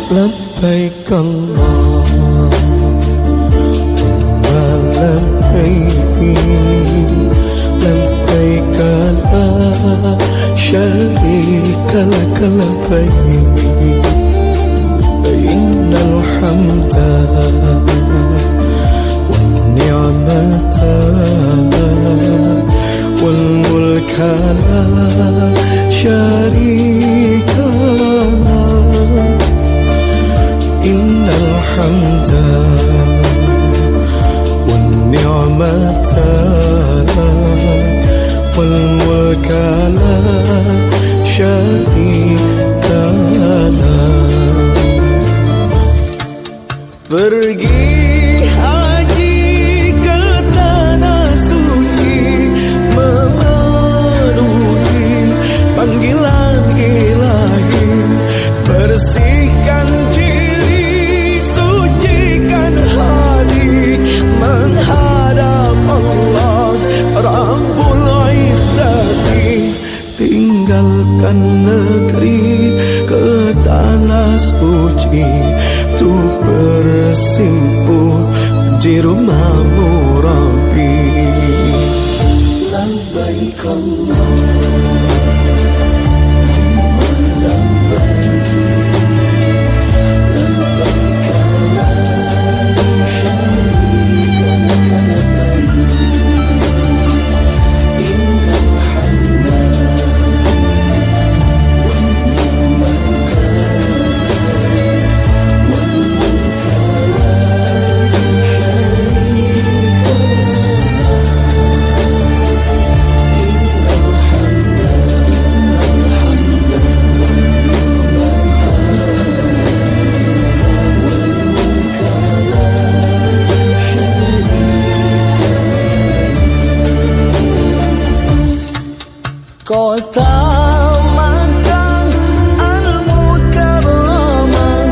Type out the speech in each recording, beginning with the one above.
لبيك اللهم لبيك لبيك لا شريك لك لبيك إن الحمد والنعمة والملك لا شريك لك إن الحمد والنعمة والملك لا شريك له. Pergi haji ke tanah suci, memenuhi panggilan ilahi, bersihkan diri, sucikan hati, menghadap Allah Rabbul Izzati. Tinggalkan negeri ke tanah suci, tuh bersimpuh di rumahmu Rabbi. Labbaik Kota Makkah Al-Mukarramah,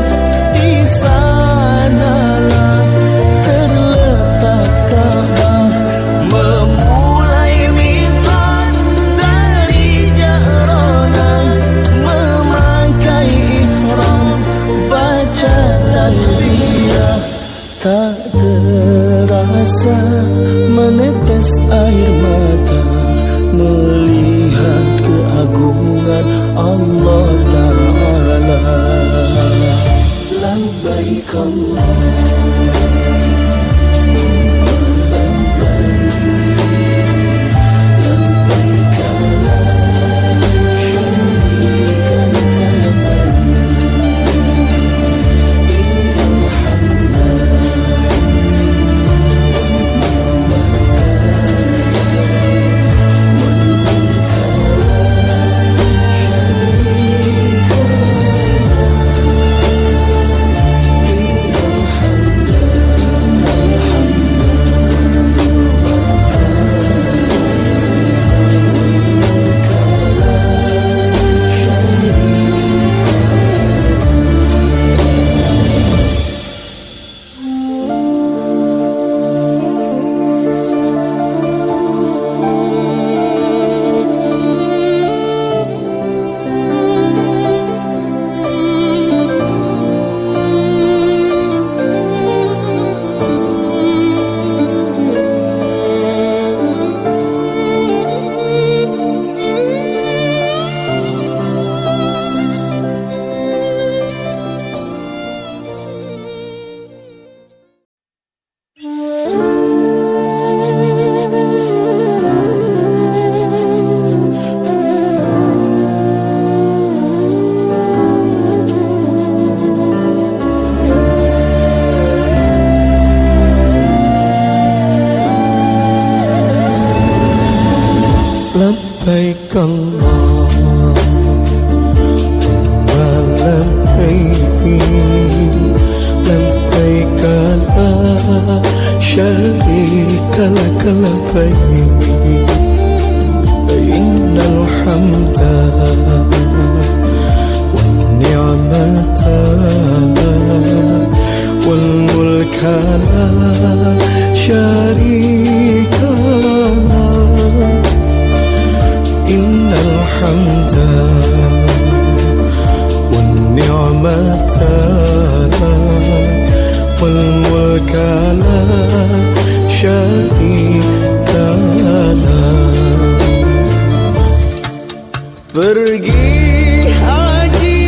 di sanalah terletak Ka'bah. Memulai miqat dari Ja'rana, memakai ihram, baca talbiyah, tak terasa menetes air mata melihat keagungan Allah Ta'ala. Labbaik Labbaik Allahumma labbaik labbaik la syarika lak labbaik innal hamda حمدا والنعمة والملك لا شريك له. Pergi haji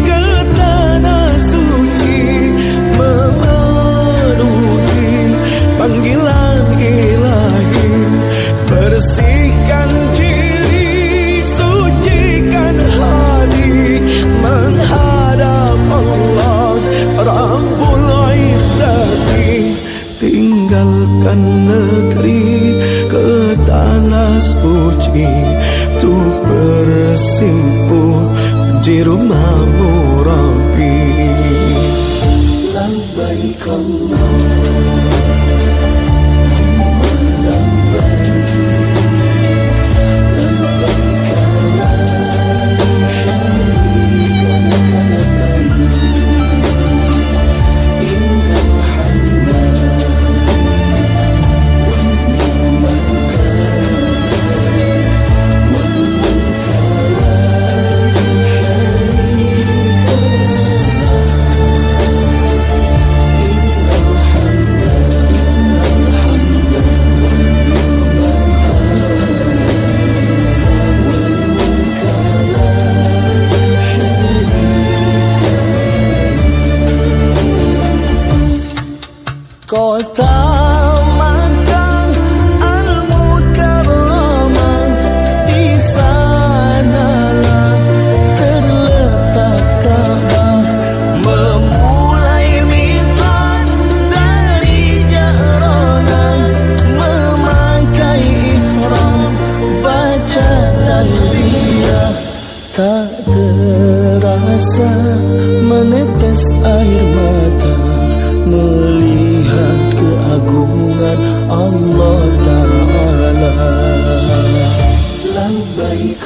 ke tanah suci, memenuhi panggilan ilahi, bersihkan diri, sucikan hati, menghadap Allah Rabbul Izzati. Tinggalkan negeri ke tanah suci, tuh bersimpuh di rumahmu Rabbi. Labbaik Kota Makkah Al-Mukarramah, di sanalah terletak Ka'bah. Memulai miqat dari Ja'rana, memakai ihram, baca talbiyah. Tak terasa menetes air mata melihat keagungan Allah Ta'ala. Labbaik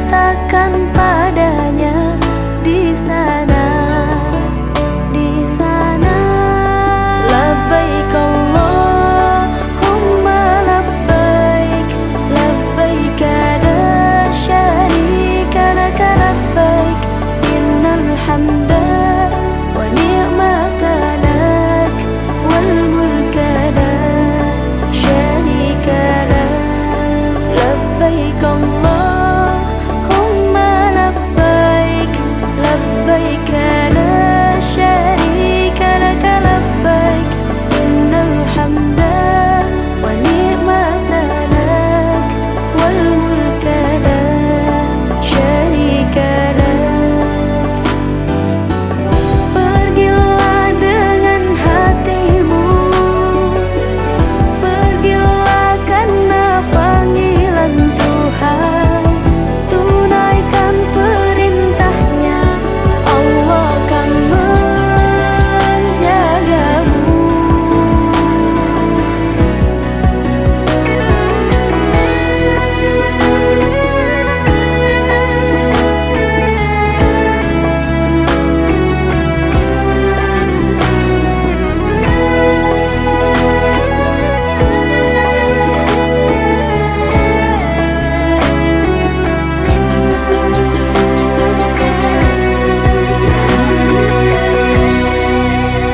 katakan padanya di sana, di sana. Labbaik Allahumma labbaik, labbaik la syarika laka labbaik, innal hamda wa ni'mata lak wal mulka la syarika lak. Labbaik Allahumma labbaik, labbaik la syarika laka labbaik, innal hamda wa ni'mata lak wal mulka la syarika lak. Pergilah dengan hatimu, pergilah karena panggilan Tuhan. Tunaikan perintahnya, Allah akan menjagamu.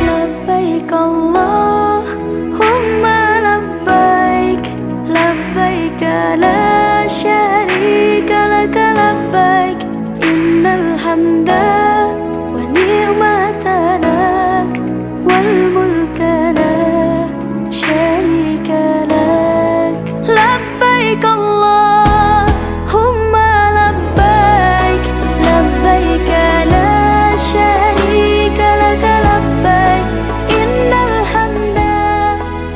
Labbaik Allahumma labbaik, labbaik la syarika laka labbaik, innal hamda wa ni'mata lak wal mulka la syarika lak. Labbaik Allahumma labbaik, labbaik la syarika laka labbaik, innal hamda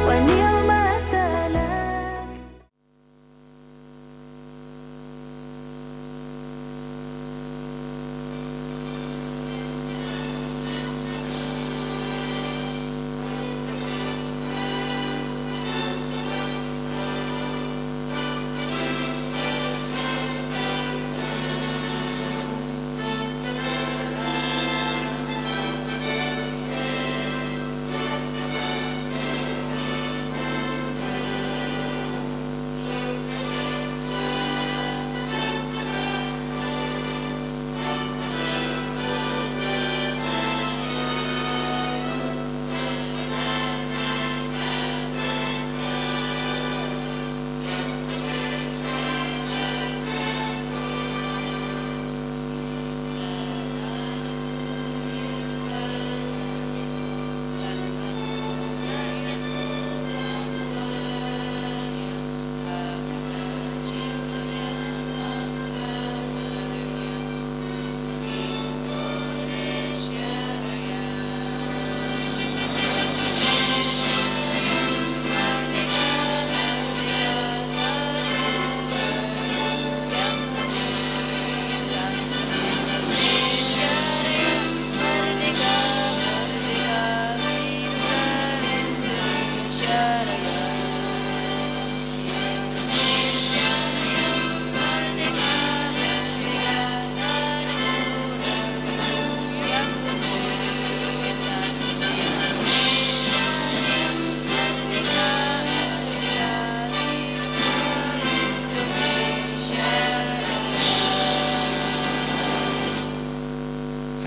wa ni'mata lak.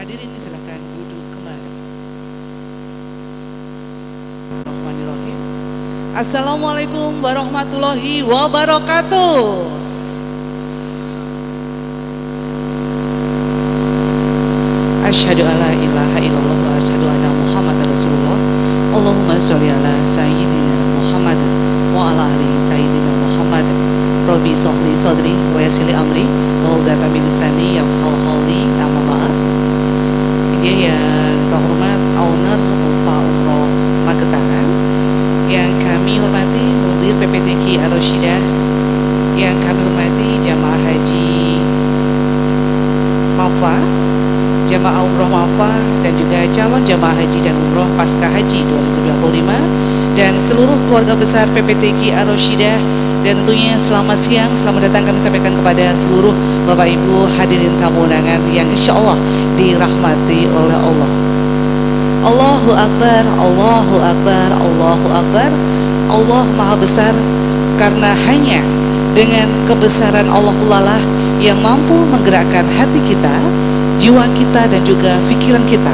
Hadirin silakan duduk kembali. Bismillahirrahmanirrahim. Assalamualaikum warahmatullahi wabarakatuh. Asyhadu alla ilaha illallah wa asyhadu anna Muhammadar Rasulullah. Allahumma sholli ala sayyidina Muhammad wa ala ali sayyidina Muhammad. Rabbi sholli sadri wa yassir li amri wa hlul min lisani yafqahu qawli. Amma ba'd. Yang terhormat owner Mufa Umroh Magetan, yang kami hormati Mudir PPTQ Ar-Rasyidah, yang kami hormati jamaah haji Mufa, jamaah umroh Wafa dan juga calon jamaah haji dan umroh pasca haji 2025 dan seluruh keluarga besar PPTQ Ar-Rasyidah. Dan tentunya selamat siang, selamat datang kami sampaikan kepada seluruh Bapak Ibu hadirin tamu undangan yang insya Allah dirahmati oleh Allah. Allahu Akbar, Allahu Akbar, Allahu Akbar. Allah Maha Besar, karena hanya dengan kebesaran Allah pula lah yang mampu menggerakkan hati kita, jiwa kita dan juga pikiran kita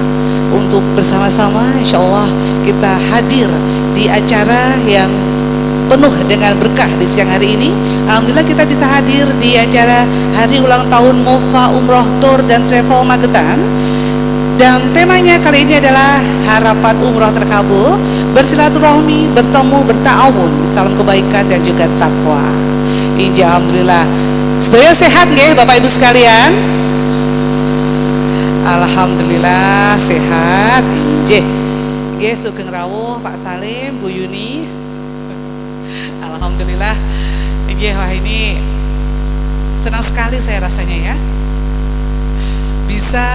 untuk bersama-sama insya Allah kita hadir di acara yang penuh dengan berkah di siang hari ini. Alhamdulillah kita bisa hadir di acara hari ulang tahun Mofa Umroh Tour dan Travel Magetan. Dan temanya kali ini adalah harapan umroh terkabul, bersilaturahmi, bertemu, berta'awun, salam kebaikan dan juga takwa. Inja alhamdulillah. Semuanya sehat nggih Bapak Ibu sekalian? Alhamdulillah sehat. Injih. Nggih sugeng rawuh Pak Salim, Bu Yuni. Alhamdulillah. Wah ini senang sekali saya rasanya ya, bisa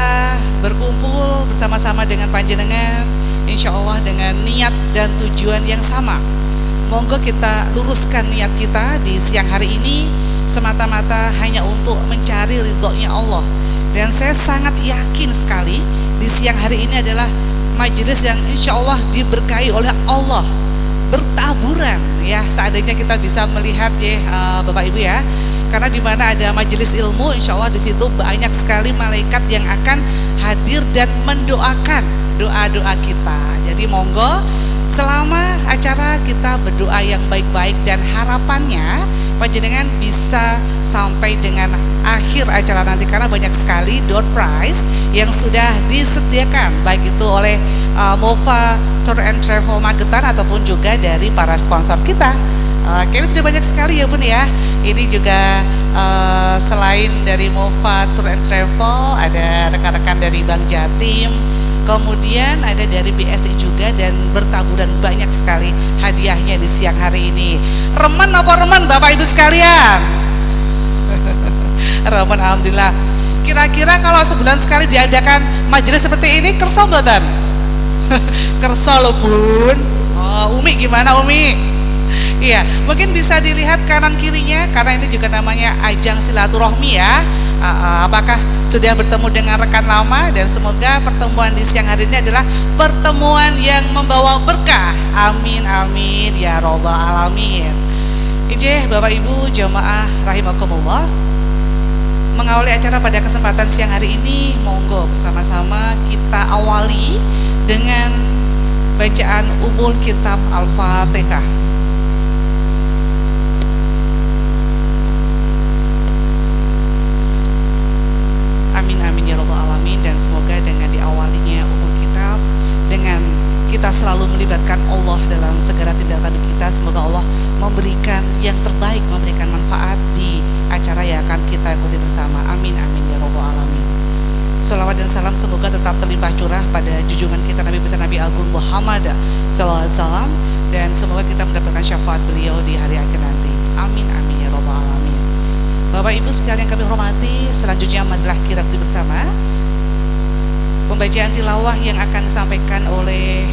berkumpul bersama-sama dengan panjenengan, insya Allah dengan niat dan tujuan yang sama. Monggo kita luruskan niat kita di siang hari ini semata-mata hanya untuk mencari ridhonya Allah. Dan saya sangat yakin sekali di siang hari ini adalah majelis yang insya Allah diberkahi oleh Allah, bertaburan ya, seandainya kita bisa melihat ya Bapak Ibu ya, karena di mana ada majelis ilmu insya Allah di situ banyak sekali malaikat yang akan hadir dan mendoakan doa-doa kita. Jadi monggo selama acara kita berdoa yang baik-baik dan harapannya panjenengan bisa sampai dengan akhir acara nanti, karena banyak sekali door prize yang sudah disediakan baik itu oleh Mofa Tour and Travel Magetan ataupun juga dari para sponsor kita. Kayaknya sudah banyak sekali ya Bun ya. Ini juga selain dari Mofa Tour and Travel ada rekan-rekan dari Bank Jatim, kemudian ada dari BSI juga, dan bertaburan banyak sekali hadiahnya di siang hari ini. Remen apa remen Bapak Ibu sekalian? Remen alhamdulillah. Kira-kira kalau sebulan sekali diadakan majelis seperti ini kersa mboten? Kersa loh Bun. Oh, Umi gimana Umi? Iya, mungkin bisa dilihat kanan kirinya karena ini juga namanya ajang silaturahmi ya. Apakah sudah bertemu dengan rekan lama, dan semoga pertemuan di siang hari ini adalah pertemuan yang membawa berkah. Amin amin ya robbal alamin. Ijeh Bapak Ibu jamaah rahimakumullah, mengawali acara pada kesempatan siang hari ini, monggo bersama-sama kita awali dengan bacaan umul kitab Al-Fatihah. Amin amin ya robbal alamin. Dan semoga dengan diawalinya umul kitab, dengan kita selalu melibatkan Allah dalam segala tindakan kita, semoga Allah memberikan yang terbaik, memberikan manfaat di acara yang akan kita ikuti bersama. Amin amin ya robbal alamin. Salawat dan salam semoga tetap terlimpah curah pada junjungan kita Nabi besar Nabi Agung Muhammad sallallahu alaihi wasallam, dan semoga kita mendapatkan syafaat beliau di hari akhir nanti. Amin amin ya robbal alamin. Bapak Ibu sekalian kami hormati, selanjutnya marilah kita ikuti bersama pembacaan tilawah yang akan disampaikan oleh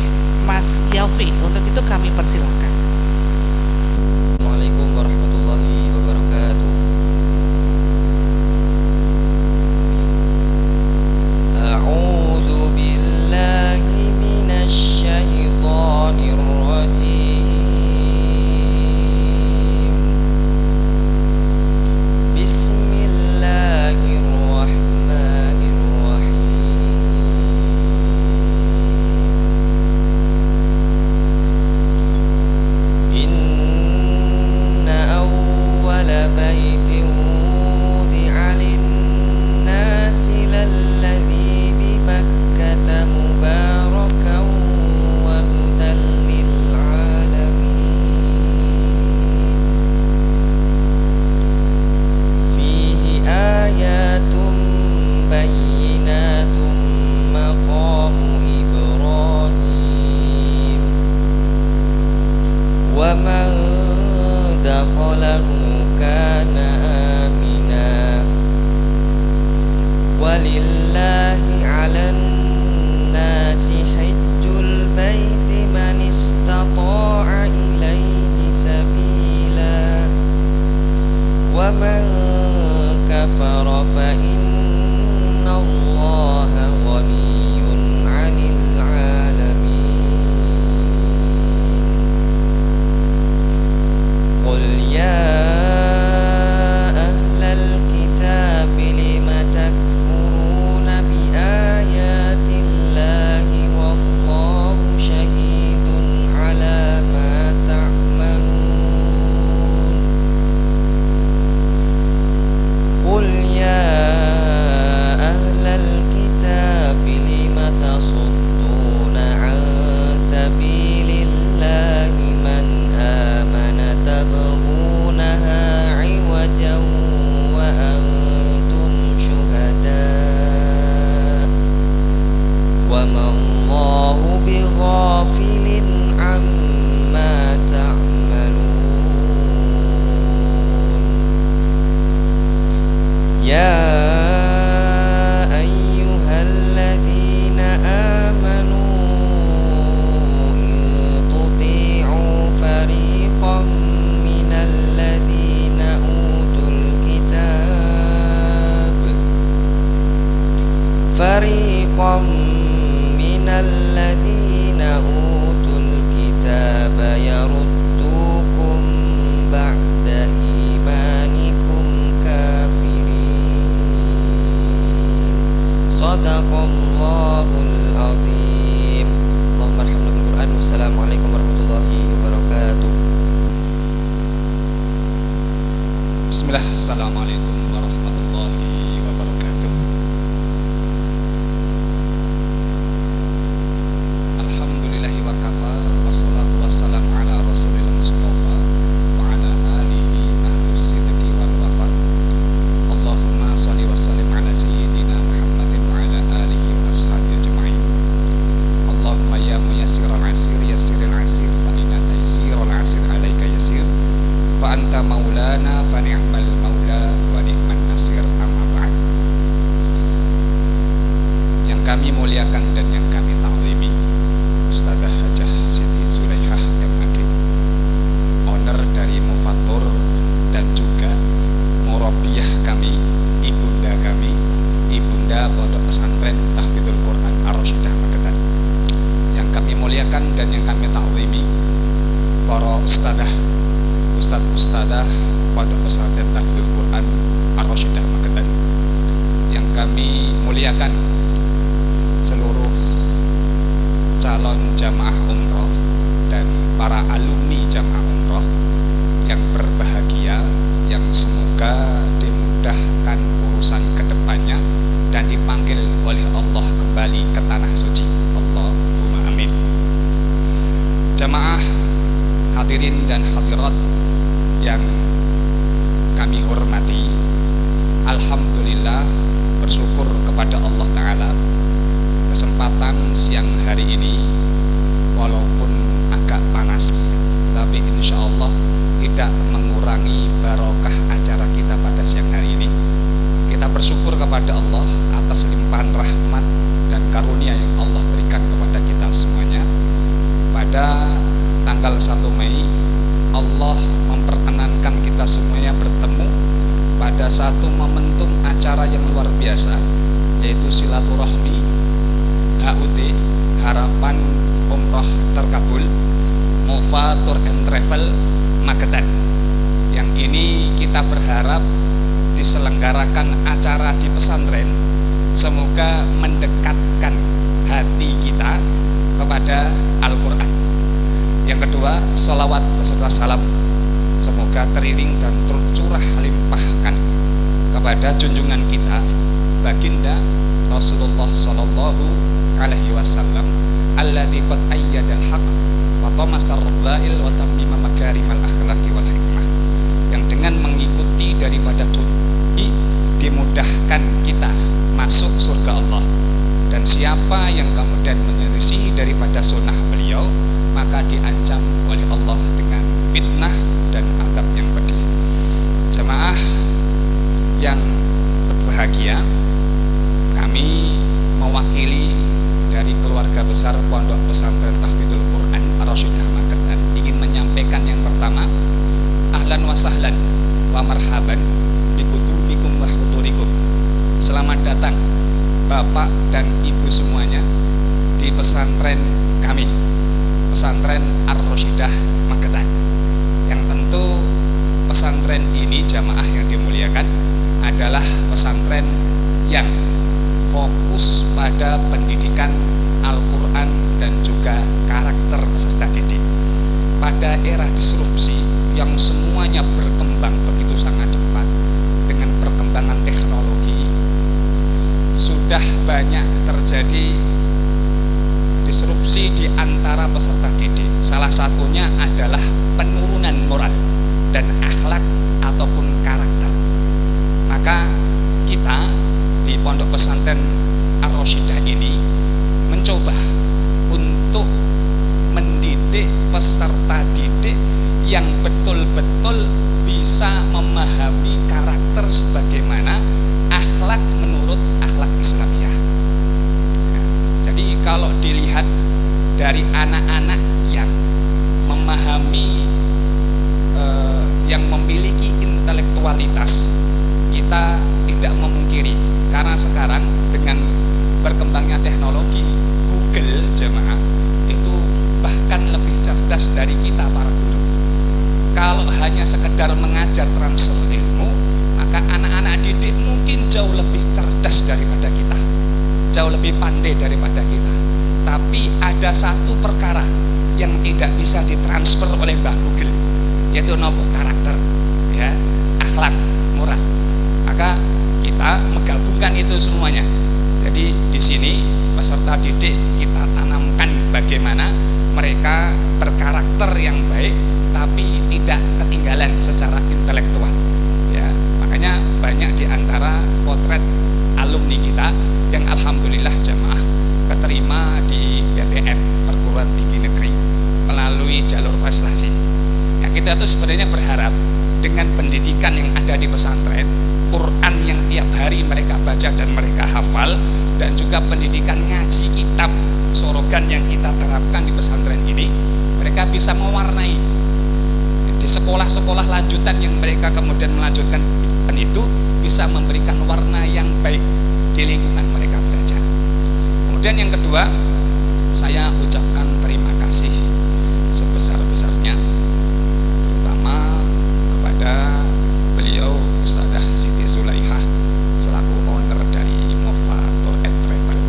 Mas Yafi. Untuk itu kami persilakan. Assalamualaikum warahmatullahi wabarakatuh. A'udzu billahi minasy syaithanir rajim. Bismillahirrahmanirrahim. يا أيها الذين آمنوا إن تطيعوا فريقا من الذين أوتوا الكتاب يردوكم بعد إيمانكم كافرين صدق الله العظيم. اللهم ارحمنا بالقرآن. والسلام عليكم ورحمة الله وبركاته. Bismillah, assalamualaikum warahmatullahi wabarakatuh. Alhamdulillahi wa kafa, wassalatu wassalamu ala rasulil mustafa wa ala alihi ahlus sidqi wal wafa. Allahumma sholli wa sallim ala sayyidina Muhammadin wa ala alihi wa ashabihi ajma'in. Allahumma ya muyassiral asir yassiril asir, fa inna taysiral asir alaika yasir, fa anta maulana fa ni'mal maula wa ni'man nasir. Amma ba'd. Yang kami muliakan dan yang kami ta'zimi, Ustadzah Hajah Siti Zulaihah MAG, owner dari Mufatur, dan juga murabbiyah kami, ibunda kami, ibunda Pondok Pesantren Tahfidzul Quran Ar-Rasyidah Magetan. Yang kami muliakan dan yang kami ta'zimi, para ustadzah Pondok Pesantren Tahfidzul Quran Ar-Rasyidah Magetan. Yang kami muliakan seluruh calon jamaah umroh dan para alumni jamaah umroh yang berbahagia, yang semoga dimudahkan urusan kedepannya dan dipanggil oleh Allah kembali ke tanah suci. Allahumma amin. Jamaah hadirin dan hadirat yang kami hormati, alhamdulillah, bersyukur kepada Allah Ta'ala, kesempatan siang hari ini walaupun agak panas, tapi insya Allah tidak mengurangi barokah acara kita pada siang hari ini. Kita bersyukur kepada Allah atas limpahan rahmat dan karunia yang Allah berikan kepada kita semuanya. Pada tanggal 1 Mei Allah memperkenankan kita semuanya bertemu pada satu momentum acara yang luar biasa, yaitu silaturahmi HUT, Harapan Umroh Terkabul, Mufatur and Travel Magetan. Yang ini kita berharap diselenggarakan acara di pesantren, semoga mendekatkan hati kita kepada Al-Quran. Yang kedua, sholawat beserta salam semoga teriring dan tercurah limpahkan kepada junjungan kita baginda Rasulullah sallallahu alaihi wasallam, alladzi qad ayyadal haqq wa tamasar radha'il wa tammima makarimal akhlaqi wal hikmah, yang dengan mengikuti daripada tuntunan dimudahkan kita masuk surga Allah. Dan siapa yang kemudian menyelisih daripada sunnah beliau, maka diancam oleh Allah dengan fitnah dan azab yang pedih. Jamaah yang berbahagia, kami mewakili dari keluarga besar Pondok Pesantren Tahfidzul Quran Ar-Rasyidah Magetan ingin menyampaikan yang pertama, ahlan wa sahlan wa marhaban bikutubikum wa hudurikum. Selamat datang Bapak dan Ibu semuanya di pesantren kami, Pesantren Ar-Rasyidah Magetan. Yang tentu pesantren ini, jamaah yang dimuliakan, adalah pesantren yang fokus pada pendidikan Al-Quran dan juga karakter peserta didik. Pada era disrupsi yang semuanya berkembang begitu sangat cepat dengan perkembangan teknologi, sudah banyak terjadi disrupsi di antara peserta didik. Salah satunya adalah penurunan moral dan akhlak ataupun karakter. Maka kita di Pondok Pesantren Ar-Rasyidah ini mencoba untuk mendidik peserta didik yang betul-betul bisa memahami karakter sebagaimana lebih daripada kita. Tapi ada satu perkara yang tidak bisa ditransfer oleh Mbah Google, yaitu nopo? Karakter, ya, akhlak, moral. Maka kita menggabungkan itu semuanya. Jadi di sini peserta didik kita tanamkan bagaimana mereka berkarakter yang baik tapi tidak ketinggalan secara intelektual, ya. Makanya banyak di antara potret alumni kita yang alhamdulillah jamaah keterima di PTN, perguruan tinggi negeri, melalui jalur prestasi. Ya, kita tuh sebenarnya berharap dengan pendidikan yang ada di pesantren, Quran yang tiap hari mereka baca dan mereka hafal, dan juga pendidikan ngaji kitab sorogan yang kita terapkan di pesantren ini, mereka bisa mewarnai di sekolah-sekolah lanjutan yang mereka kemudian melanjutkan itu, bisa memberikan warna yang baik di lingkungan mereka belajar. Kemudian yang kedua, saya ucapkan terima kasih sebesar-besarnya terutama kepada beliau Ustadzah Siti Zulaihah selaku owner dari Mova Tour and Travel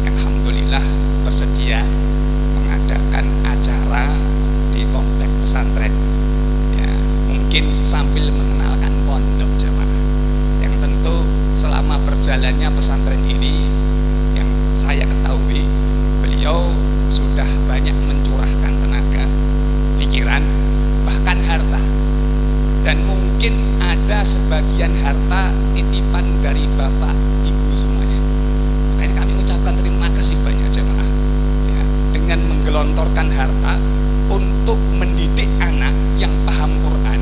yang alhamdulillah bersedia mengadakan acara di komplek pesantren, ya, mungkin sambil mengenalkan pondok jamaah yang tentu selama berjalannya pesantren ini yang saya ketahui beliau sudah banyak mencurahkan tenaga, pikiran, bahkan harta. Dan mungkin ada sebagian harta titipan dari Bapak Ibu semuanya. Makanya kami ucapkan terima kasih banyak jemaah, ya, dengan menggelontorkan harta untuk mendidik anak yang paham Quran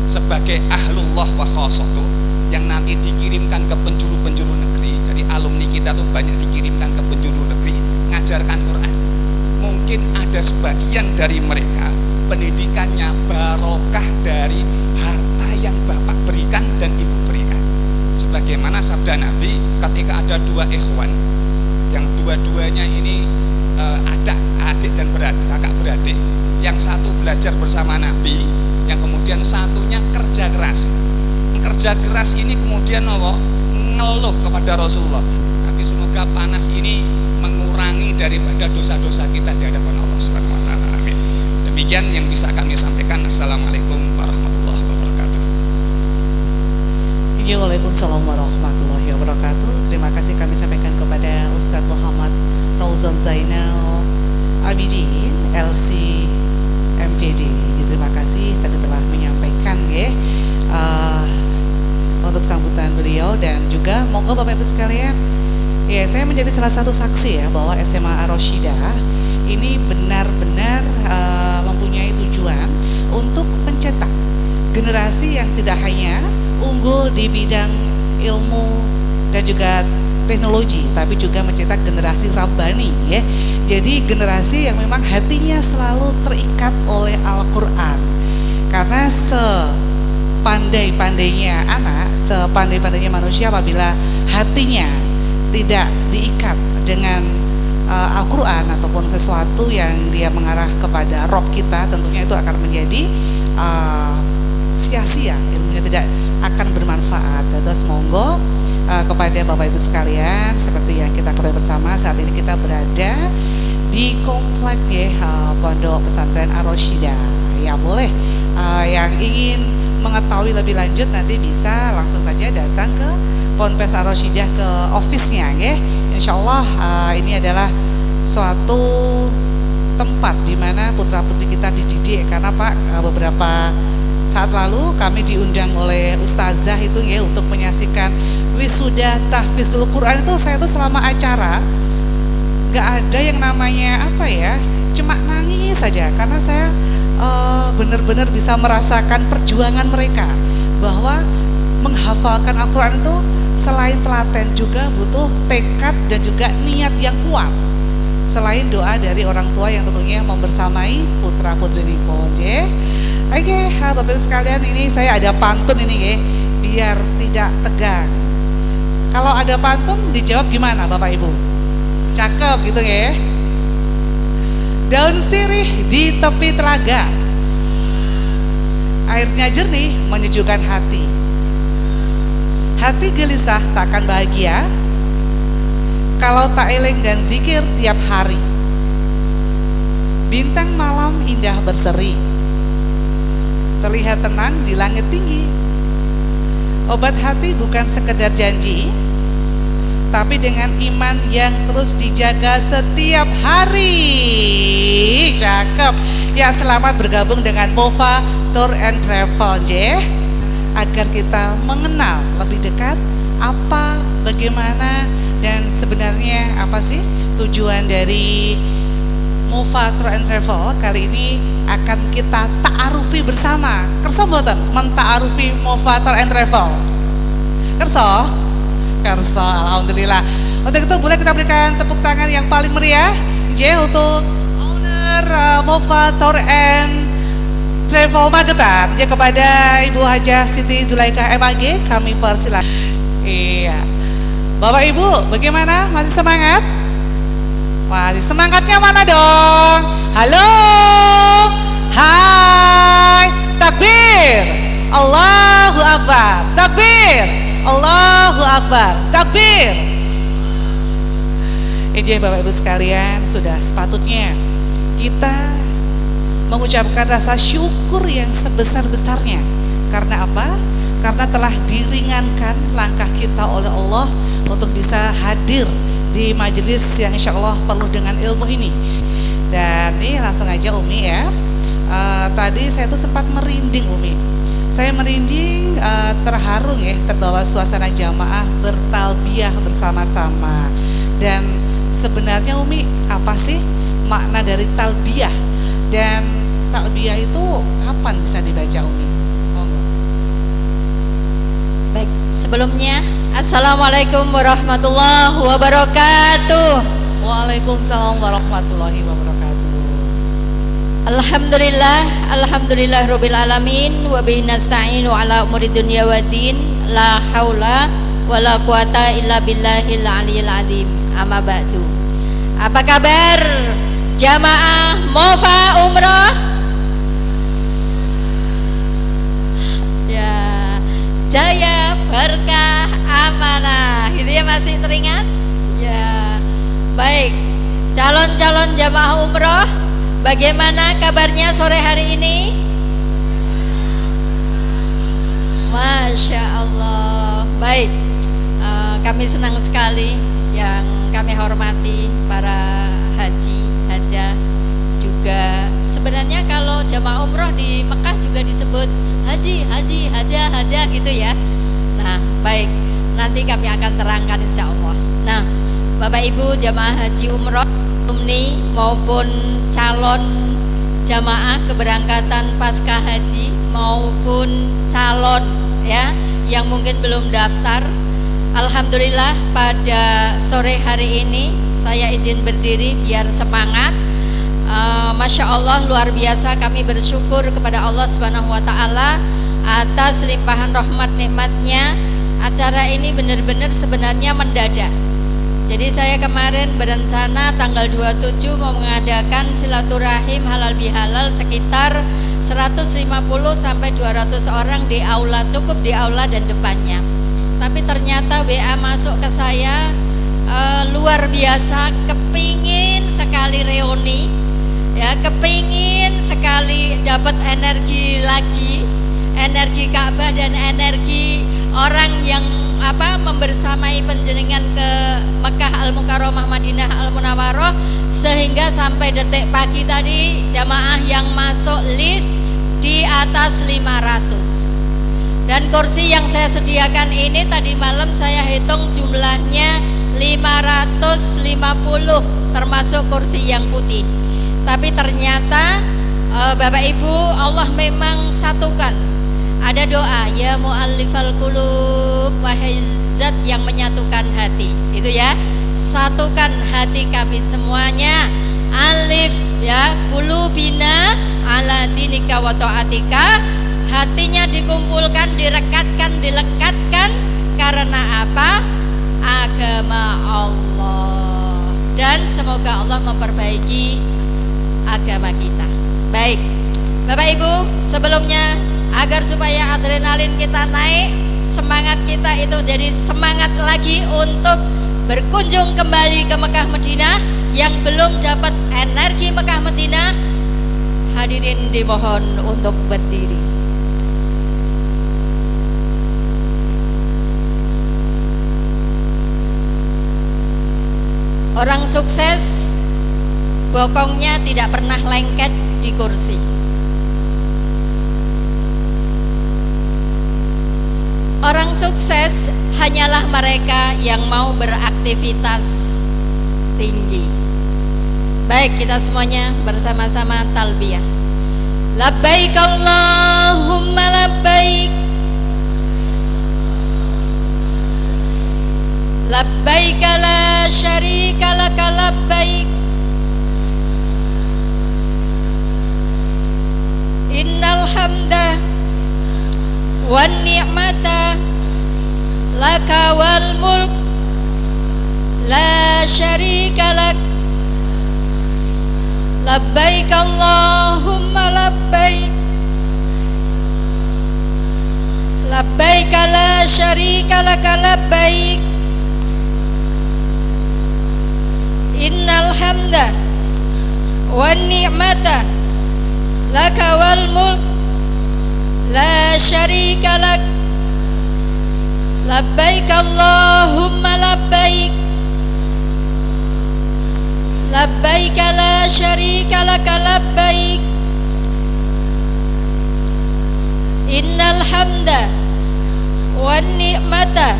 sebagai ahlullah wa khasatuh yang nanti dikirimkan ke penjuru-penjuru negeri. Jadi alumni kita tuh banyak dikirimkan ke penjuru negeri ngajarkan Quran. Mungkin ada sebagian dari mereka pendidikannya barokah dari harta yang Bapak berikan dan Ibu berikan. Sebagaimana sabda Nabi ketika ada dua ikhwan yang dua-duanya ini adik dan beradik, kakak beradik, yang satu belajar bersama Nabi, yang kemudian satunya kerja keras. Kerja keras ini kemudian ngeluh kepada Rasulullah. Tapi semoga panas ini mengurangi daripada dosa-dosa kita di hadapan Allah Subhanahu wa taala. Amin. Demikian yang bisa kami sampaikan. Assalamualaikum warahmatullahi wabarakatuh. Waalaikumsalam warahmatullahi wabarakatuh. Terima kasih kami sampaikan kepada Ustadz Muhammad Rauzon Zainal Abidin LC MPD. Terima kasih tadi telah menyampaikan ya untuk sambutan beliau, dan juga monggo Bapak Ibu sekalian, ya, saya menjadi salah satu saksi ya bahwa SMA Ar-Rasyidah ini benar-benar mempunyai tujuan untuk mencetak generasi yang tidak hanya unggul di bidang ilmu dan juga teknologi, tapi juga mencetak generasi rabbani ya. Jadi generasi yang memang hatinya selalu terikat oleh Al-Quran. Karena sepandai-pandainya anak, sepandai-pandainya manusia apabila hatinya tidak diikat dengan Al-Quran ataupun sesuatu yang dia mengarah kepada Rob kita, tentunya itu akan menjadi sia-sia, ilmunya tidak akan bermanfaat. Terus monggo kepada Bapak Ibu sekalian, seperti yang kita ketahui bersama, saat ini kita berada di komplek Pondok Pesantren Ar-Rasyidah. Ya boleh yang ingin mengetahui lebih lanjut nanti bisa langsung saja datang ke Ponpes Ar-Rasyidah ke office-nya ya. Insyaallah ini adalah suatu tempat di mana putra-putri kita dididik, karena Pak beberapa saat lalu kami diundang oleh ustazah itu ya untuk menyaksikan wisuda tahfizul Quran. Itu saya tuh selama acara gak ada yang namanya cuma nangis saja, karena saya benar-benar bisa merasakan perjuangan mereka bahwa menghafalkan Al-Quran itu selain telaten juga butuh tekad dan juga niat yang kuat, selain doa dari orang tua yang tentunya membersamai putra-putri nipun. Oke, Bapak Ibu sekalian, ini saya ada pantun ini ya, biar tidak tegang. Kalau ada pantun dijawab gimana Bapak Ibu? Cakep gitu ya. Daun sirih di tepi telaga, airnya jernih menyejukkan hati. Hati gelisah takkan bahagia, kalau tak eling dan zikir tiap hari. Bintang malam indah berseri, terlihat tenang di langit tinggi. Obat hati bukan sekedar janji, tapi dengan iman yang terus dijaga setiap hari. Cakep. Ya, selamat bergabung dengan Mova Tour and Travel J, agar kita mengenal lebih dekat apa, bagaimana, dan sebenarnya apa sih tujuan dari Mova Tour and Travel. Kali ini akan kita ta'arufi bersama. Kerso mboten menta'arufi Mova Tour and Travel? Kerso? Kerso, alhamdulillah. Untuk itu boleh kita berikan tepuk tangan yang paling meriah J untuk owner Mova Tour and Travel Magetan, ya, kepada Ibu Hajah Siti Zulaikha MAG kami persilakan. Iya. Bapak Ibu, bagaimana? Masih semangat? Masih semangatnya mana dong? Halo, hai, takbir, Allahu Akbar, takbir, Allahu Akbar, takbir. Jadi Bapak Ibu sekalian, sudah sepatutnya kita mengucapkan rasa syukur yang sebesar-besarnya. Karena apa? Karena telah diringankan langkah kita oleh Allah untuk bisa hadir di majelis yang insya Allah penuh dengan ilmu ini. Dan ini langsung aja Umi ya, tadi saya tuh sempat merinding Umi. Saya merinding, terharu ya, terbawa suasana jamaah bertalbiyah bersama-sama. Dan sebenarnya Umi, apa sih makna dari talbiyah? Dan talbiyah itu kapan bisa dibaca Umi? Baik, sebelumnya Assalamualaikum warahmatullahi wabarakatuh. Waalaikumsalam warahmatullahi wabarakatuh. Alhamdulillah rabbil alamin, wa bihi nasta'inu ala umuri dunya waddin, la haula wala quwata illa billahil aliyil azim. Amma ba'du. Apa kabar jamaah Mova Umroh? Ya, jaya, berkah, amanah, gitu ya, masih teringat? Ya, baik. Calon-calon jamaah umroh, bagaimana kabarnya sore hari ini? Masya Allah. Baik, kami senang sekali, yang kami hormati para haji, hajah, juga sebenarnya kalau jamaah umroh di Mekah juga disebut haji, hajah, hajah gitu ya. Nah, baik, nanti kami akan terangkan insya Allah. Nah, Bapak Ibu jamaah haji umroh alumni maupun calon jamaah keberangkatan pasca haji maupun calon ya yang mungkin belum daftar, alhamdulillah pada sore hari ini saya izin berdiri biar semangat. Masya Allah, luar biasa, kami bersyukur kepada Allah Subhanahu wa Ta'ala atas limpahan rahmat nikmatnya. Acara ini benar-benar sebenarnya mendadak. Jadi saya kemarin berencana tanggal 27 mau mengadakan silaturahim halal bihalal sekitar 150 sampai 200 orang di aula, cukup di aula dan depannya. Tapi ternyata WA masuk ke saya, luar biasa, kepingin sekali reuni, ya, kepingin sekali dapat energi lagi, energi Ka'bah dan energi orang yang membersamai penjenengan ke Mekah Al-Mukarramah, Madinah Al-Munawwarah, sehingga sampai detik pagi tadi jamaah yang masuk list di atas 500. Dan kursi yang saya sediakan ini tadi malam saya hitung jumlahnya 550, termasuk kursi yang putih. Tapi ternyata Bapak Ibu, Allah memang satukan. Ada doa, ya mu'allifal qulub, wahai zat yang menyatukan hati. Itu ya, satukan hati kami semuanya. Alif ya qulubina ala dinika wa ta'atika. Hatinya dikumpulkan, direkatkan, dilekatkan karena apa? Agama Allah. Dan semoga Allah memperbaiki agama kita. Baik, Bapak Ibu, sebelumnya agar supaya adrenalin kita naik, semangat kita itu jadi semangat lagi untuk berkunjung kembali ke Mekah Madinah. Yang belum dapat energi Mekah Madinah, hadirin dimohon untuk berdiri. Orang sukses bokongnya tidak pernah lengket di kursi. Orang sukses hanyalah mereka yang mau beraktivitas tinggi. Baik, kita semuanya bersama-sama talbiyah. Labbaik Allahumma labbaik, labbaik la syarika laka labbaik, innal hamda wan ni'mata laka wal mulk la syarika lak, labbaik Allahumma labbaik, labbaik la syarika laka labbaik, innal hamda wan ni'mata laka wal mulk la syarika lak, labbaik Allahumma labbaik, labbaik la syarika laka labbaik, innal hamda wan ni'mata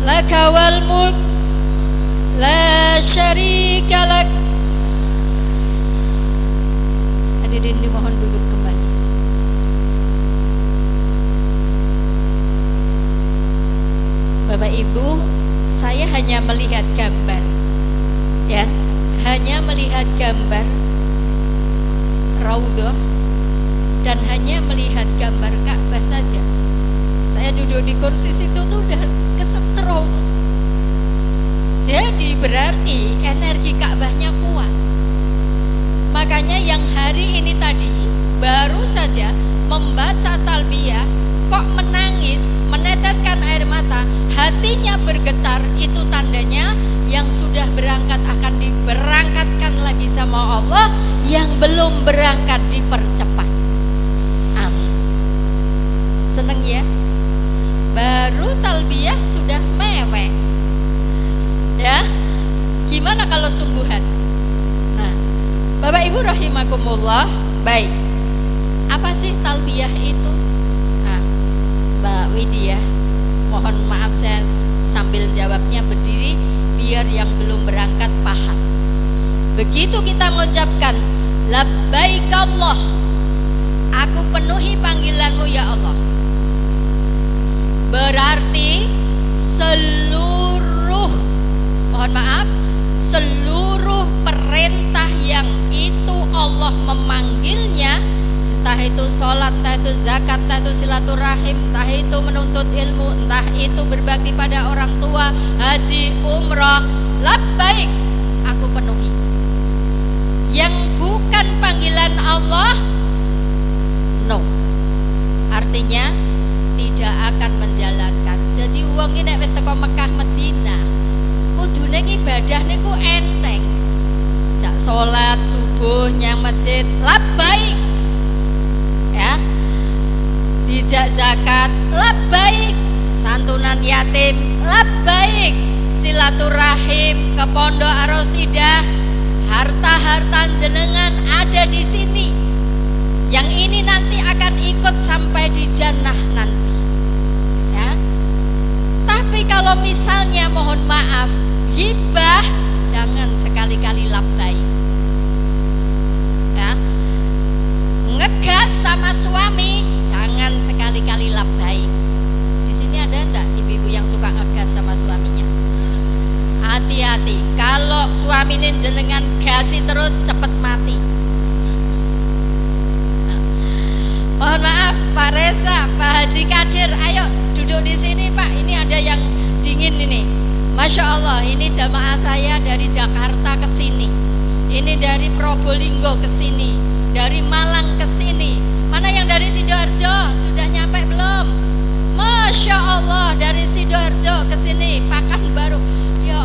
laka wal mulk la syarika lak. Hadirin dimohon duduk kembali. Bapak Ibu, saya hanya melihat gambar, ya, hanya melihat gambar Raudhah dan hanya melihat gambar Ka'bah saja. Saya duduk di kursi situ tuh udah kesetrum. Jadi berarti energi Ka'bahnya kuat. Makanya yang hari ini tadi baru saja membaca talbiyah kok menangis, meneteskan air mata, hatinya bergetar, itu tandanya yang sudah berangkat akan diberangkatkan lagi sama Allah, yang belum berangkat dipercepat. Amin. Seneng ya? Baru talbiyah sudah mewek. Ya, gimana kalau sungguhan? Nah, Bapak Ibu rahimakumullah, baik. Apa sih talbiyah itu? Nah, Mbak Widya, mohon maaf saya sambil jawabnya berdiri biar yang belum berangkat paham. Begitu kita mengucapkan labbaik Allah, aku penuhi panggilanmu ya Allah, berarti seluruh perintah yang itu Allah memanggilnya, entah itu sholat, entah itu zakat, entah itu silaturahim, entah itu menuntut ilmu, entah itu berbakti pada orang tua, haji, umrah, labbaik, aku penuhi. Yang bukan panggilan Allah, no, artinya tidak akan menjalankan. Jadi wong iki nek wis teko Mekah Madinah, kudune ibadah niku enteng. Jak salat subuh nyang masjid, labbaik. Ya. Dijak zakat, labbaik. Santunan yatim, labbaik. Silaturahim ke Pondok Ar-Rasidah, harta-harta jenengan ada di sini. Yang ini nanti akan ikut sampai di jannah nanti. Ya. Tapi kalau misalnya mohon maaf, hibah, jangan sekali-kali labbaik. Ya. Ngegas sama suami, jangan sekali-kali labbaik. Di sini ada enggak ibu-ibu yang suka ngegas sama suaminya? Hati-hati, kalau suaminin jenengan gasi terus cepet mati. Mohon maaf Pak Reza, Pak Haji Kadir, ayo duduk di sini Pak. Ini ada yang dingin ini. Masya Allah, ini jamaah saya dari Jakarta ke sini. Ini dari Probolinggo ke sini, dari Malang ke sini. Mana yang dari Sidoarjo? Sudah nyampe belum? Masya Allah, dari Sidoarjo ke sini, Pekanbaru. Ya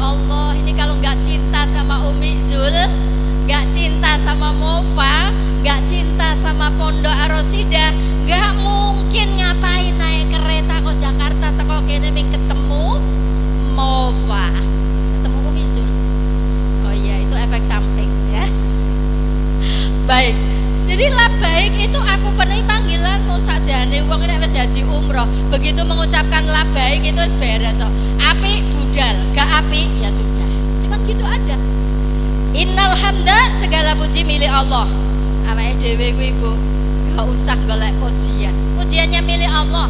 sama Mova, nggak cinta sama Pondok Ar-Rasyida, nggak mungkin ngapain naik kereta ke Jakarta teko kene ming ketemu Mova. Ketemu Umi Zul. Oh iya, itu efek samping ya. Baik. Jadi labaik itu aku penuhi panggilanmu sakjane wong nek wis haji umroh. Begitu mengucapkan labaik itu wis beres kok. Apik budal, gak apik ya sudah. Cuman gitu aja. Innal hamda, segala puji milik Allah. Awake dhewe kuwi Bu, gak usah golek pujian. Pujiannya milik Allah.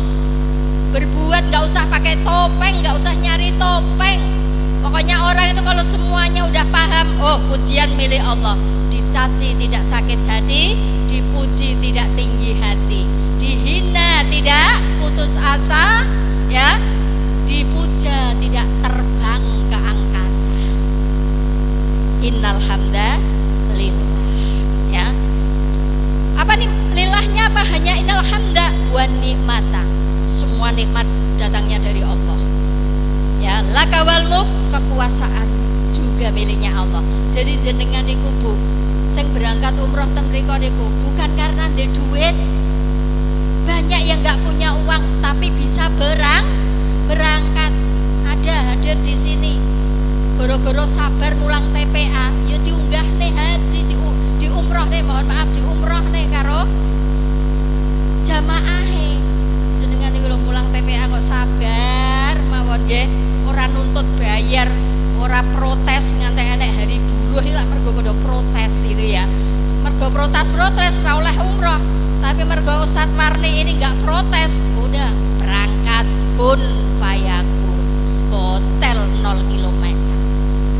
Berbuat gak usah pakai topeng, gak usah nyari topeng. Pokoknya orang itu kalau semuanya udah paham, oh pujian milik Allah. Dicaci tidak sakit hati, dipuji tidak tinggi hati, dihina tidak putus asa, ya, dipuja tidak terbang ke angkasa. Innal hamda lillah, ya. Apa nih lillahnya? Apa hanya innal hamda wa nikmata? Semua nikmat datangnya dari Allah. Ya, lakawal mulk, kekuasaan juga miliknya Allah. Jadi jenengan niku Bu, sing berangkat umroh ten mriko niku bukan karena ndek duit. Banyak yang nggak punya uang tapi bisa berangkat. Ada hadir di sini. Goro-goro sabar mulang TPA, ya diunggah nih haji di umroh nih, mohon maaf di umroh nih karo jamaahe. Jenengan niku lho mulang TPA kok sabar mawon nggih, ora nuntut bayar, ora protes nganti enek hari buruh lak mergo padha protes itu ya. Mergo protes ra oleh umroh. Tapi mergo Ustadz Marni ini enggak protes, udah berangkat kun fayakun. Hotel 0 km.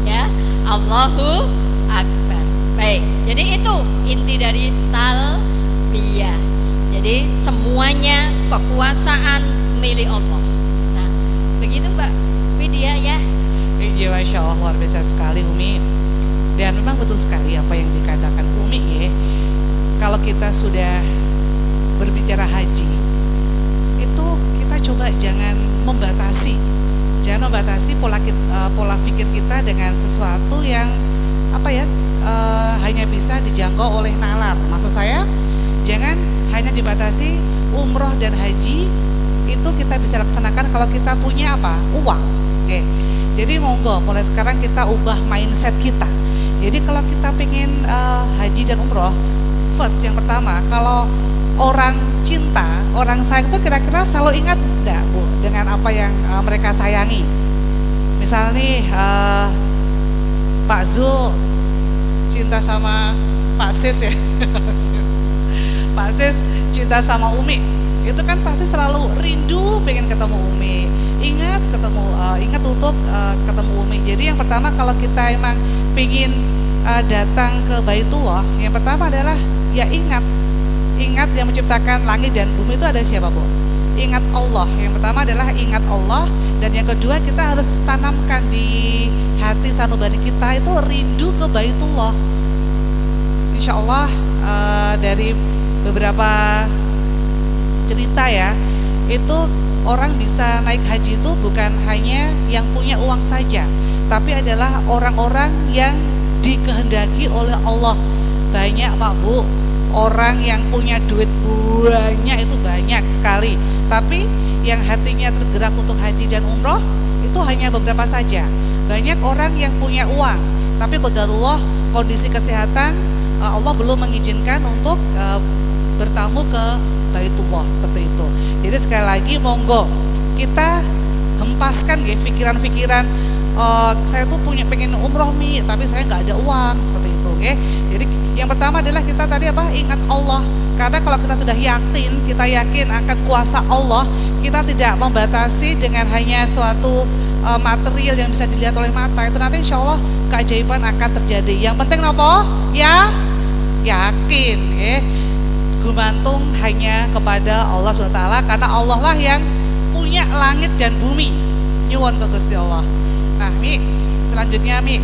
Ya, Allahu Akbar. Baik, jadi itu inti dari talbiyah. Jadi semuanya kekuasaan milik Allah. Nah, begitu Mbak Widya ya. Iya, Masya Allah, luar biasa sekali Umi. Dan memang betul sekali apa yang dikatakan Umi ya. Kalau kita sudah berbicara haji, itu kita coba jangan membatasi pola pikir kita dengan sesuatu yang hanya bisa dijangkau oleh nalar. Maksud saya, jangan hanya dibatasi umroh dan haji itu kita bisa laksanakan kalau kita punya uang. Oke. Jadi monggo mulai sekarang kita ubah mindset kita. Jadi kalau kita pengen haji dan umroh, first yang pertama, kalau orang cinta, orang sayang itu kira-kira selalu ingat enggak Bu dengan apa yang mereka sayangi. Misal nih Pak Zul cinta sama Pak Sis ya. Pak Sis cinta sama Umi. Itu kan pasti selalu rindu pengen ketemu Umi. Ingat untuk ketemu Umi. Jadi yang pertama kalau kita emang pengen datang ke Baitullah, yang pertama adalah ya ingat yang menciptakan langit dan bumi itu ada siapa Bu? Ingat Allah. Yang pertama adalah ingat Allah, dan yang kedua kita harus tanamkan di hati sanubari kita itu rindu ke Baitullah. Insya Allah dari beberapa cerita ya, itu orang bisa naik haji itu bukan hanya yang punya uang saja, tapi adalah orang-orang yang dikehendaki oleh Allah. Banyak Pak Bu, orang yang punya duit banyak itu banyak sekali, tapi yang hatinya tergerak untuk haji dan umroh itu hanya beberapa saja. Banyak orang yang punya uang, tapi qadarullah kondisi kesehatan Allah belum mengizinkan untuk bertamu ke Baitullah seperti itu. Jadi sekali lagi monggo kita hempaskan pikiran-pikiran saya tuh pengen umroh nih, tapi saya nggak ada uang seperti itu. Jadi yang pertama adalah kita tadi ingat Allah. Karena kalau kita sudah kita yakin akan kuasa Allah, kita tidak membatasi dengan hanya suatu material yang bisa dilihat oleh mata. Itu nanti insya Allah keajaiban akan terjadi. Yang penting apa? Ya yakin, gumantung hanya kepada Allah SWT, karena Allah lah yang punya langit dan bumi. Nyuwun ke Gusti Allah. Nah Mi, selanjutnya Mi,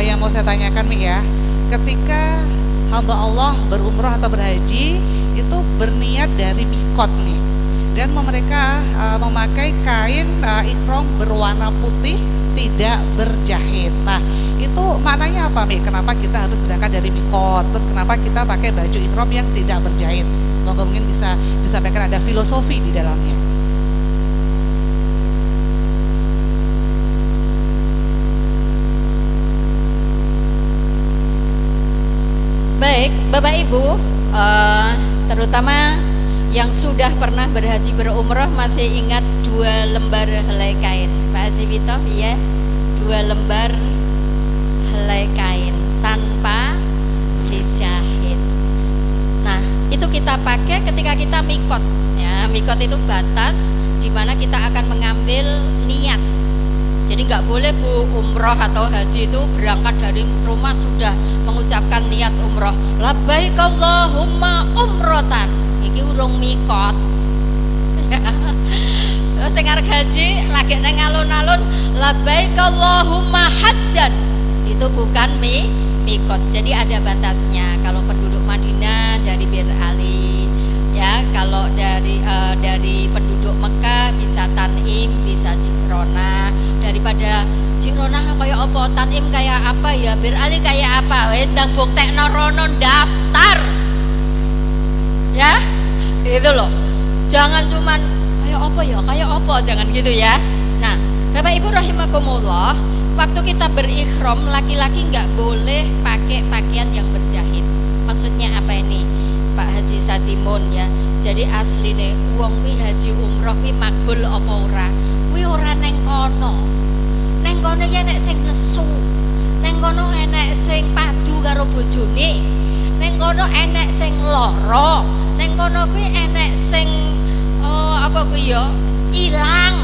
yang mau saya tanyakan Mi ya, ketika hamba Allah berumrah atau berhaji itu berniat dari mikot nih, dan mereka memakai kain ihram berwarna putih tidak berjahit. Nah, itu maknanya apa, Mi? Kenapa kita harus berangkat dari mikot? Terus kenapa kita pakai baju ihram yang tidak berjahit? Monggo mungkin bisa disampaikan, ada filosofi di dalamnya. Baik, Bapak Ibu, terutama yang sudah pernah berhaji berumroh masih ingat 2 lembar helai kain, Pak Haji Wito, ya, 2 lembar helai kain tanpa dijahit. Nah, itu kita pakai ketika kita mikot, ya. Mikot itu batas di mana kita akan mengambil niat. Jadi nggak boleh Bu umroh atau haji itu berangkat dari rumah sudah mengucapkan niat umroh. Labbaik Allahumma umrotan. Iki urung mikot. Terus sing arep haji lagi nang alun-alun labbaik Allahumma hajjan. Itu bukan mikot. Jadi ada batasnya. Kalau penduduk Madinah dari Bir Ali, ya, kalau dari penduduk Mekah bisa Tanim, bisa Ji'rona. Daripada Ji'rona kayak apa, Tanim kayak apa, ya Bir Ali kayak apa, wis ndang buktekno rono daftar. Ya, itu loh. Jangan cuman kayak apa, jangan gitu ya. Nah, Bapak Ibu rahimakumullah, waktu kita berikhram laki-laki nggak boleh pakai pakaian yang berjahit. Maksudnya apa ini, Pak Haji Satimun, ya? Jadi asline wong kuwi haji umroh kuwi makbul apa ora? Kuwi ora neng kono. Neng kono iki enek sing nesu. Neng kono enek sing padu karo bojone. Neng kono enek sing lara. Neng kono kuwi enek sing apa kuwi ya? Ilang.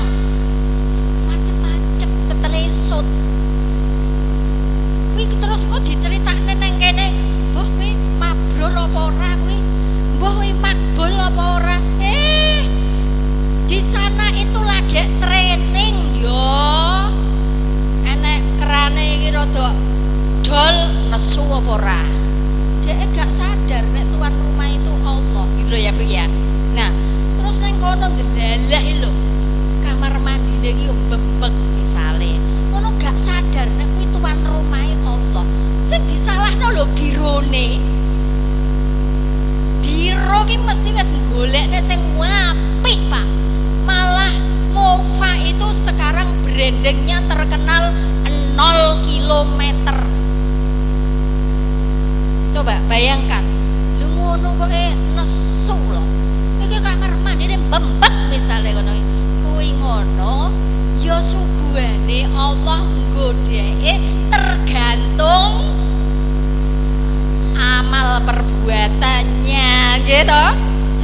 Macem-macem ketelesut. Kuwi terus kok diceritakne neng kene, "Mbah kuwi mabrur apa ora kuwi? Mbah kuwi makbul apa ora?" Di sana itu lagi training yo. Enek kerane iki rada dol nesu apa ora. Dek gak sadar nek tuan rumah itu Allah gitu loh ya Bu ya. Nah, terus neng kono ndelalah lho. Kamar mandine iki yo bebek misale. Ngono gak sadar nek kuwi tuan rumah Allah. Sing disalahno lho birone. Biro ki mesti wis golekne sing apik, Pak. Malah Mova itu sekarang brandingnya terkenal 0 kilometer. Coba bayangkan, lu ngono kok nesu loh. Iki kamar mandine bembek misale ngono. Kuwi ngono ya suguhane Allah nggodheke tergantung amal perbuatannya gitu.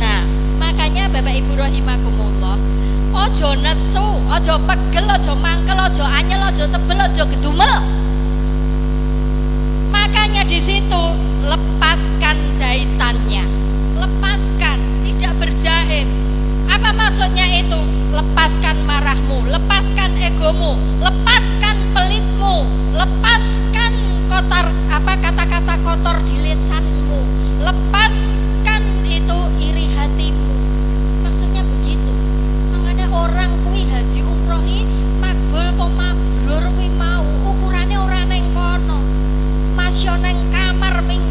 Nah, makanya Bapak Ibu rahimakumullah, ojo nesu, ojo pegel, ojo mangkel, ojo anyel, ojo sebel, ojo gedumel. Makanya di situ lepaskan jahitannya, lepaskan, tidak berjahit. Apa maksudnya itu? Lepaskan marahmu, lepaskan egomu, lepaskan pelitmu, lepaskan kata-kata kotor di lisanmu, lepaskan itu iri hatimu. Maksudnya begitu. Makanya orang kuwi haji umrohi makbul apa mabrur kuwi mau ukurane ora neng kono. Masya neng kamar ming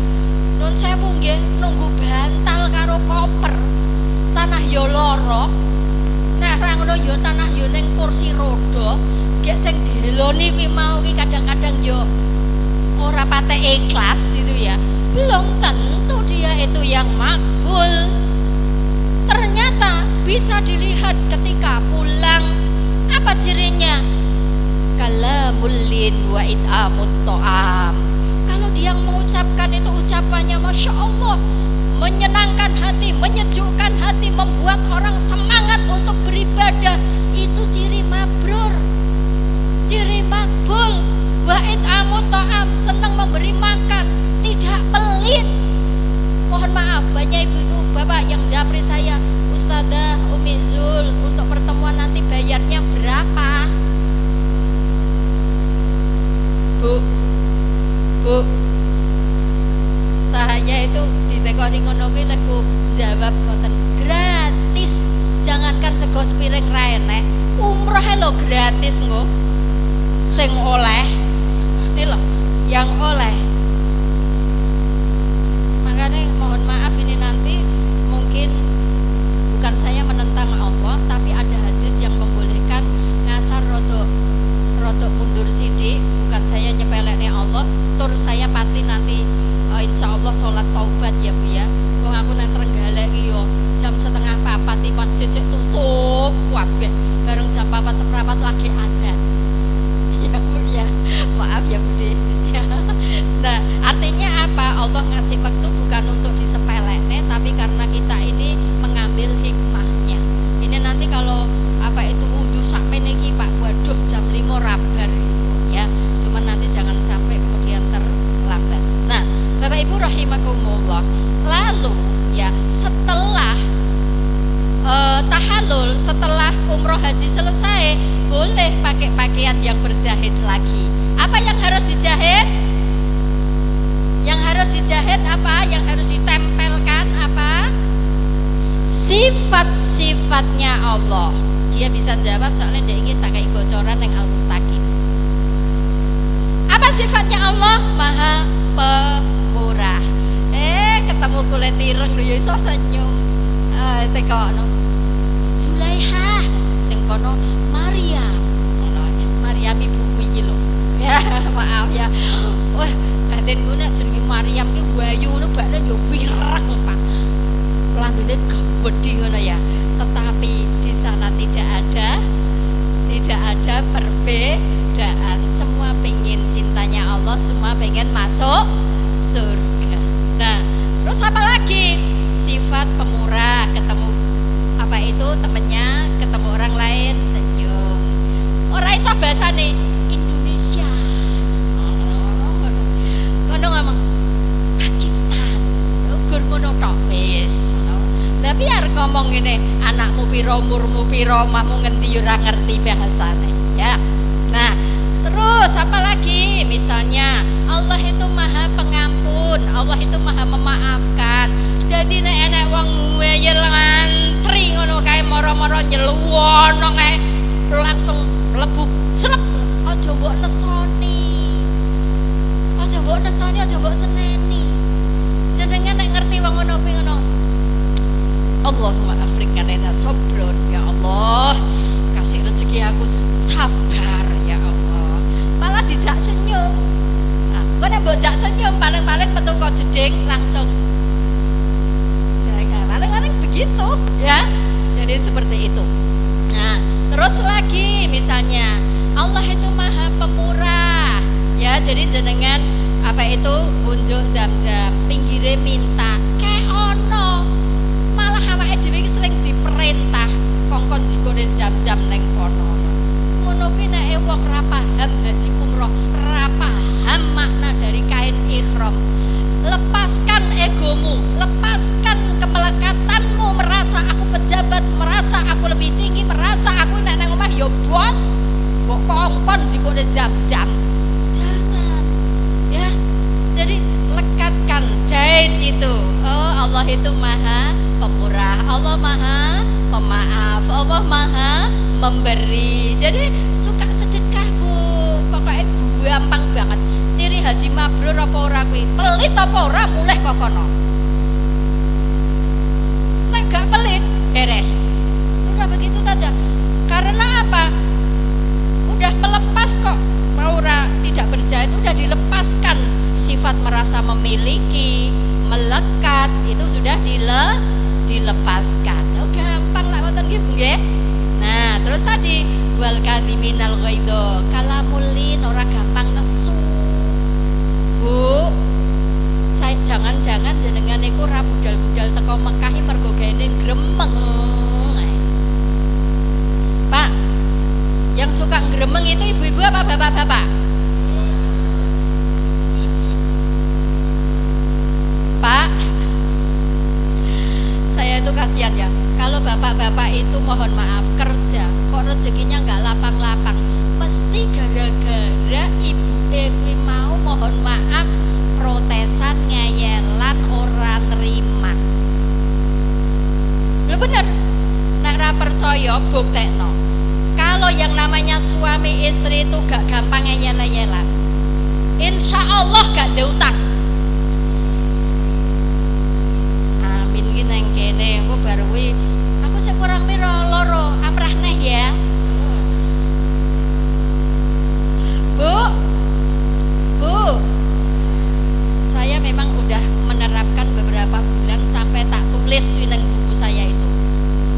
nun sewu nggih nunggu bantal karo koper. Tanah yo loro. Nek ra ngono yo tanah yo ning kursi roda, gek sing dieloni kuwi mau ki kadang-kadang yo ora patek ikhlas gitu ya. Belum tentu dia itu yang makbul. Ternyata bisa dilihat ketika pulang. Apa cirinya? Kalamul lin wa it'amut ta'am. Kalau dia mengucapkan itu ucapannya Masya Allah, menyenangkan hati, menyejukkan hati, membuat orang semangat untuk beribadah, itu ciri mabrur, ciri makbul. Wa it'amut ta'am, senang memberi makan, tidak pelit. Mohon maaf, banyak ibu-ibu bapak yang japri saya, Ustazah Umi Zul, untuk pertemuan nanti bayarnya berapa? Bu, saya itu ditekoni ngono kuwi leku jawab ngoten, gratis. Jangankan sego sepiring ra enek, umroh lho gratis nggo. sing oleh ini loh, yang oleh. Makanya mohon maaf ini nanti mungkin bukan saya menentang Allah, tapi ada hadis yang membolehkan ngasar rodok mundur sidik. Bukan saya nyepeleknya Allah, tur saya pasti nanti insya Allah sholat taubat ya Bu ya. Wong aku nang Trenggalek iki yo jam 3:30 iki masjid tutup kabeh. Bareng jam 4:15 lagi adzan. Ya Bu ya. Maaf ya Budi. Ya. Nah, artinya apa? Allah ngasih waktu bukan untuk disepelekne, tapi karena kita ini mengambil hikmahnya. Ini nanti kalau apa itu wudu sakmene iki Pak, waduh jam 5 rabar ya. Cuman nanti jangan sampai kemudian terlambat. Nah, Bapak Ibu rahimakumullah. Lalu ya setelah tahallul, setelah umroh haji selesai, boleh pakai pakaian yang berjahit lagi. Apa yang harus dijahit? Yang harus dijahit apa? Yang harus ditempelkan apa? Sifat-sifatnya Allah. Dia bisa jawab soalnya dia ingin tak kayak bocoran yang al-mustaqim. Apa sifatnya Allah? Maha pemurah. Ketemu kulit ireng lho ya iso senyum. Tekono Zulaiha sing kono Maryam. Maryam ibuku iki lho. Ya, maaf ya. Wah, batin ku nek jenenge Maryam ki wayu ngono bakne yo wireng, Pak. Lambene gede ngono ya. Tetapi di sana tidak ada perbedaan. Semua pengen cintanya Allah, semua pengen masuk surga. Nah, terus apa lagi? Sifat pemurah, ketemu apa itu temennya, ketemu orang lain senyum. Ora iso bahasane Indonesia. Ngono ngomong Pakistan. Ukur ngono tok wis. Tapi arep ngomong ngene, anakmu piro, umurmu piro, omahmu ngendi ora ngerti bahasane, ya. Nah, terus apa lagi? Misalnya Allah itu Maha Pengampun, Allah itu Maha Memaafkan. Jadi nek enek wong nguyel ngantri ngono kae moro-moro nyeluwono kae langsung mlebu slep, aja mbok nesoni. Aja mbok nesoni, aja mbok seneni. Jenengan nek ngerti wong ngono kuwi ngono. Allahumma afriqana sabron, ya Allah. Kasih rezeki aku sabar ya Allah. Malah dijak senyum. Nah, kok nek mbok jak senyum paling-paling metu kok jeding langsung. Paling-paling begitu ya. Jadi seperti itu. Nah, terus lagi misalnya Allah itu Maha Pemurah. Ya, jadi jenengan apa itu munjuk Zam-Zam, pinggire minta kayak ono. Malah awake dhewe iki sering diperintah kongkon jikone Zam-Zam ning kono. Ngono kuwi nek wong ora paham haji umroh, ora paham makna dari kain ihram. Lepaskan egomu, lepaskan kemelekatanmu, merasa aku pejabat, merasa aku lebih tinggi, merasa aku nek nang omah ya bos. Mbok kongkon jikone Zam-Zam. Jangan. Ya. Jadi lekatkan jahit itu. Oh, Allah itu Maha Pemurah, Allah Maha Pemaaf, Allah Maha Memberi. Jadi suka sedekah Bu, pokoknya gampang banget. Ciri haji mabrur apa ora kuwi? Pelit apa ora mulih kok kono. Nek gak pelit beres. Sudah begitu saja. Karena apa? Udah melepas kok. Maura tidak berjahit, udah dilepaskan sifat merasa memiliki, melekat, itu sudah dilepaskan. Oh, gampang lah wonten nggih Bu nggih. Nah, terus tadi wal kadhiminal ghaidho, kalamulin ora gampang nesu. Bu, saya jangan-jangan jenengan niku ora budal-budal teko Mekah mergo gaene gremeng. Pak, yang suka gremeng itu ibu-ibu apa bapak-bapak? Pak, saya itu kasihan ya. Kalau bapak-bapak itu mohon maaf kerja, kok rezekinya nggak lapang-lapang. Mesti gara-gara ibu kuwi mau mohon maaf protesan ngeyelan ora nerima. Lho bener. Nek ra percaya buktekno. kalau yang namanya suami istri itu gak gampang ngeyel-yelan, insya Allah gak ada utang. Amin ki nang kene engko baru kuwi aku sik kurang pira loro amrah neh ya. Bu, saya memang udah menerapkan beberapa bulan sampai tak tulis di nang buku saya itu.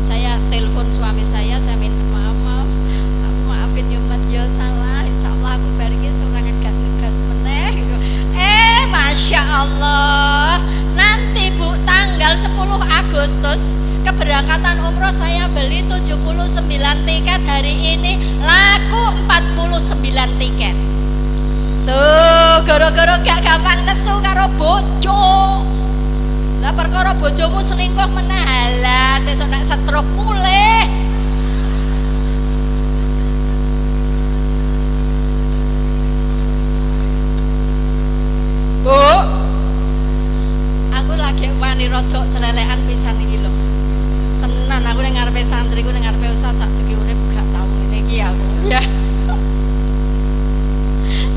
Saya telepon suami saya minta maaf, aku maafin ya Mas, ya salah, insya Allah aku barengnya seorang ngegas meneh gitu. Masya Allah, nanti Bu tanggal 10 Agustus keberangkatan umroh saya beli 79 tiket, hari ini laku 49 tiket. Tuh, goro-goro gak gampang nesu karo bojo. Lah perkara bojomu selingkuh meneh, halah sesuk nek stroke mulih. Bu, aku lagi wani rodok celelekan pisan iki lho. Tenan aku ning ngarepe santriku, ning ngarepe ustaz sak segi urip gak tau ngene iki aku, ya.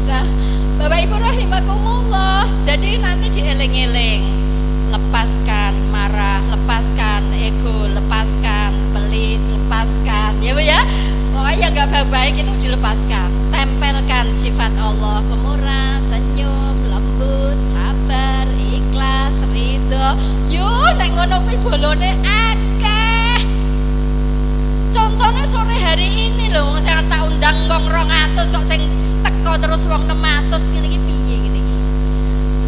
Nah, Bapak Ibu rahimakumullah, jadi nanti dieling-eling. Lepaskan marah, lepaskan ego, lepaskan pelit, lepaskan, ya Bu ya. Pokoknya yang gak baik-baik itu dilepaskan. Tempelkan sifat Allah, pemurah, senyum, lembut, sabar, ikhlas, ridho. Yuk, nek ngono kuwi bolone akeh. Contohnya sore hari ini loh, saya tak undang wong 200 kok sing teko terus wong 600 ngene iki piye ngene iki.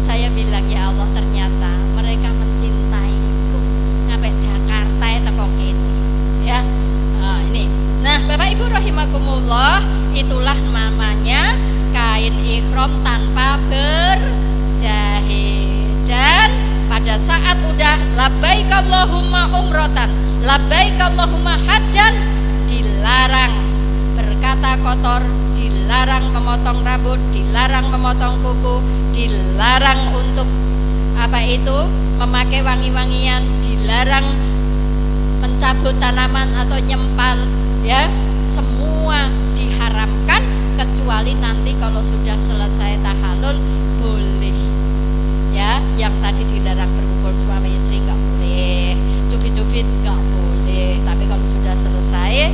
Saya bilang ya Allah, ternyata mereka mencintaiku. Sampai Jakarta teko kene. Ya. Nah, ini. Nah, Bapak Ibu rahimakumullah, itulah namanya kain ihram tanpa berjahit. Dan pada saat udah labbaik Allahumma umrotan, labbaik Allahumma hajjan, dilarang berkata kotor, dilarang memotong rambut, dilarang memotong kuku, dilarang untuk apa itu memakai wangi-wangian, dilarang mencabut tanaman atau nyempal, ya, semua diharamkan kecuali nanti kalau sudah selesai tahallul boleh, ya. Yang tadi dilarang berkumpul suami istri nggak boleh, cubit-cubit nggak boleh, tapi kalau sudah selesai